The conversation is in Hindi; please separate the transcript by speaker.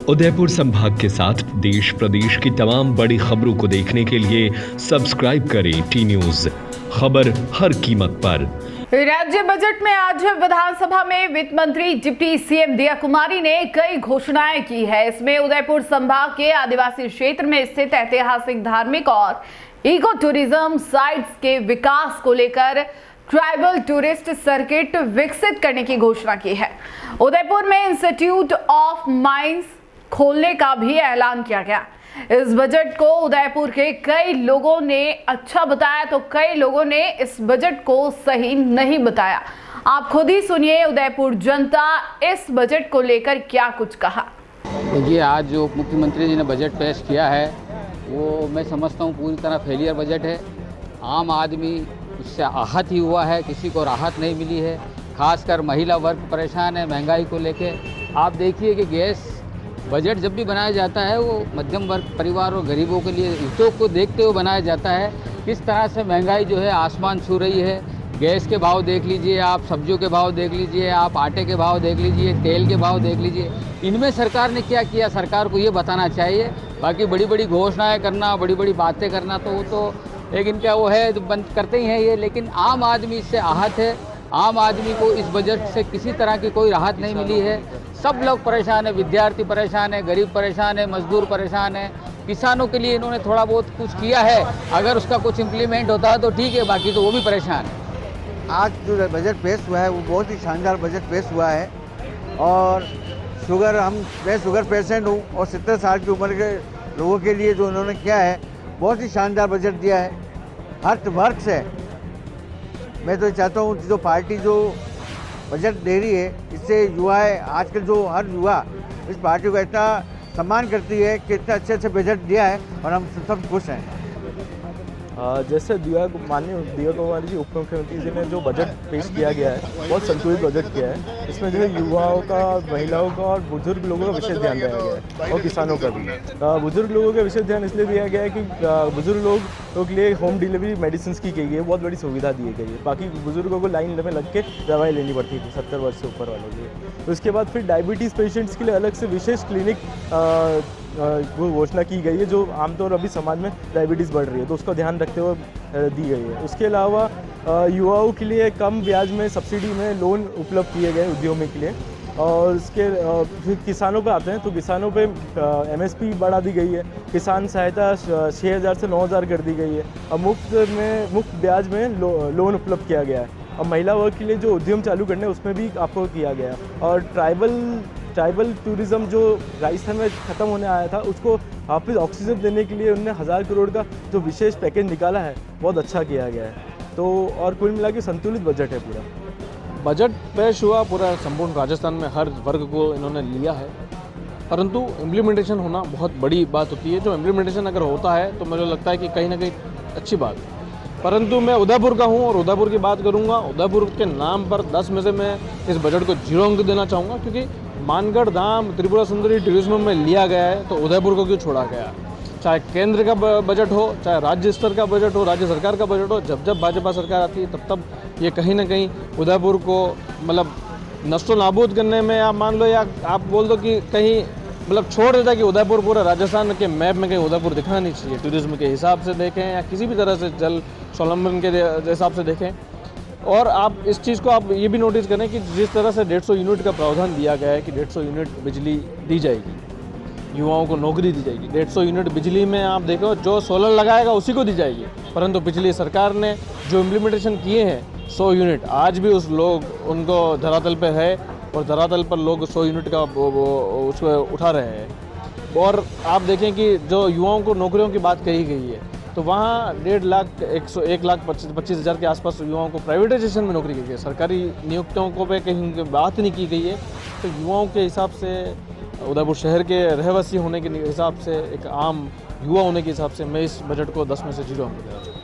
Speaker 1: उदयपुर संभाग के साथ देश प्रदेश की तमाम बड़ी खबरों को देखने के लिए सब्सक्राइब करें टी न्यूज, खबर हर कीमत पर।
Speaker 2: राज्य बजट में आज विधानसभा में वित्त मंत्री डिप्टी सीएम दिया कुमारी ने कई घोषणाएं की है। इसमें उदयपुर संभाग के आदिवासी क्षेत्र में स्थित ऐतिहासिक, धार्मिक और इको टूरिज्म साइट्स के विकास को लेकर ट्राइबल टूरिस्ट सर्किट विकसित करने की घोषणा की है। उदयपुर में इंस्टीट्यूट ऑफ माइंस खोलने का भी ऐलान किया गया। इस बजट को उदयपुर के कई लोगों ने अच्छा बताया तो कई लोगों ने इस बजट को सही नहीं बताया। आप खुद ही सुनिए उदयपुर जनता इस बजट को लेकर क्या कुछ कहा।
Speaker 3: देखिए, आज जो मुख्यमंत्री जी ने बजट पेश किया है वो मैं समझता हूँ पूरी तरह फेलियर बजट है। आम आदमी उससे आहत ही हुआ है, किसी को राहत नहीं मिली है। खासकर महिला वर्ग परेशान है महंगाई को लेके। आप देखिए कि गैस बजट जब भी बनाया जाता है वो मध्यम वर्ग परिवार और गरीबों के लिए हितों को देखते हुए बनाया जाता है। किस तरह से महंगाई जो है आसमान छू रही है। गैस के भाव देख लीजिए, आप सब्जियों के भाव देख लीजिए, आप आटे के भाव देख लीजिए, तेल के भाव देख लीजिए। इनमें सरकार ने क्या किया, सरकार को ये बताना चाहिए। बाकी बड़ी बड़ी घोषणाएं करना, बड़ी बड़ी बातें करना तो वो तो एक इनका वो है, तो बंद करते ही हैं ये। लेकिन आम आदमी इससे आहत है। आम आदमी को इस बजट से किसी तरह की कोई राहत नहीं मिली है। सब लोग परेशान है, विद्यार्थी परेशान है, गरीब परेशान है, मजदूर परेशान है। किसानों के लिए इन्होंने थोड़ा बहुत कुछ किया है, अगर उसका कुछ इम्प्लीमेंट होता है तो ठीक है, बाकी तो वो भी परेशान है।
Speaker 4: आज जो बजट पेश हुआ है वो बहुत ही शानदार बजट पेश हुआ है। और मैं शुगर पेशेंट हूँ और 70 साल की उम्र के लोगों के लिए जो उन्होंने किया है बहुत ही शानदार बजट दिया है। हर वर्ग से मैं तो चाहता हूँ जो पार्टी जो बजट दे रही है इससे युवाएं, आजकल जो हर युवा इस पार्टी को इतना सम्मान करती है कि इतना अच्छे से बजट दिया है और हम सब खुश हैं।
Speaker 5: जैसे माननीय दिया कुमारी जी उप मुख्यमंत्री जी ने जो बजट पेश किया गया है बहुत संतुलित बजट किया है। इसमें जो है युवाओं का, महिलाओं का और बुजुर्ग लोगों का विशेष ध्यान दिया गया है और किसानों का भी। बुजुर्ग लोगों का विशेष ध्यान इसलिए दिया गया है कि बुजुर्ग लोगों के लिए होम डिलीवरी मेडिसिन की गई है, बहुत बड़ी सुविधा दी गई है। बाकी बुजुर्गों को लाइन में लग के दवाई लेनी पड़ती थी 70 वर्ष से ऊपर वालों के लिए। तो इसके बाद फिर डायबिटीज़ पेशेंट्स के लिए अलग से विशेष क्लिनिक वो घोषणा की गई है, जो आमतौर अभी समाज में डायबिटीज़ बढ़ रही है तो उसका ध्यान रखते हुए दी गई है। उसके अलावा युवाओं के लिए कम ब्याज में सब्सिडी में लोन उपलब्ध किए गए उद्यमी के लिए। और इसके फिर किसानों पे आते हैं तो किसानों पे MSP बढ़ा दी गई है। किसान सहायता 6,000 से 9,000 कर दी गई है। अब मुफ्त ब्याज में लोन उपलब्ध किया गया है। और महिला वर्ग के लिए जो उद्यम चालू करने उसमें भी आपको किया गया। और ट्राइबल टूरिज़्म जो राजस्थान में ख़त्म होने आया था उसको वापस ऑक्सीजन देने के लिए उन्होंने 1000 करोड़ का जो विशेष पैकेज निकाला है बहुत अच्छा किया गया है। तो और कुल मिला के संतुलित बजट है पूरा।
Speaker 6: बजट पेश हुआ पूरा संपूर्ण राजस्थान में, हर वर्ग को इन्होंने लिया है, परंतु इम्प्लीमेंटेशन होना बहुत बड़ी बात होती है। जो इम्प्लीमेंटेशन अगर होता है तो मुझे लगता है कि कहीं ना कहीं अच्छी बात है। परंतु मैं उदयपुर का हूं और उदयपुर की बात करूंगा। उदयपुर के नाम पर 10 में से मैं इस बजट को 0 अंक देना चाहूँगा, क्योंकि मानगढ़ धाम, त्रिपुरा सुंदरी टूरिज्म में लिया गया है तो उदयपुर को क्यों छोड़ा गया। चाहे केंद्र का बजट हो, चाहे राज्य स्तर का बजट हो, राज्य सरकार का बजट हो, जब जब भाजपा सरकार आती है तब ये कहीं ना कहीं उदयपुर को मतलब नष्टो नाबूद करने में, आप मान लो या आप बोल दो कि कहीं मतलब छोड़ देता कि उदयपुर पूरे राजस्थान के मैप में कहीं उदयपुर दिखना नहीं चाहिए। टूरिज्म के हिसाब से देखें या किसी भी तरह से जल स्वावलंबन के हिसाब से देखें। और आप इस चीज़ को आप ये भी नोटिस करें कि जिस तरह से 150 यूनिट का प्रावधान दिया गया है कि 150 यूनिट बिजली दी जाएगी, युवाओं को नौकरी दी जाएगी। 150 यूनिट बिजली में आप देखो जो सोलर लगाएगा उसी को दी जाएगी। परंतु पिछली सरकार ने जो इम्प्लीमेंटेशन किए हैं 100 यूनिट, आज भी उस लोग उनको धरातल पे है और धरातल पर लोग 100 यूनिट का उसको उठा रहे हैं। और आप देखें कि जो युवाओं को नौकरियों की बात कही गई है तो वहाँ 1,25,000 के आसपास युवाओं को प्राइवेटाइजेशन में नौकरी की गई है। सरकारी नियुक्तियों को पे कहीं बात नहीं की गई है। तो युवाओं के हिसाब से, उदयपुर शहर के रहवासी होने के हिसाब से, एक आम युवा होने के हिसाब से मैं इस बजट को 10 में से 0 अंक देना चाहूँगा।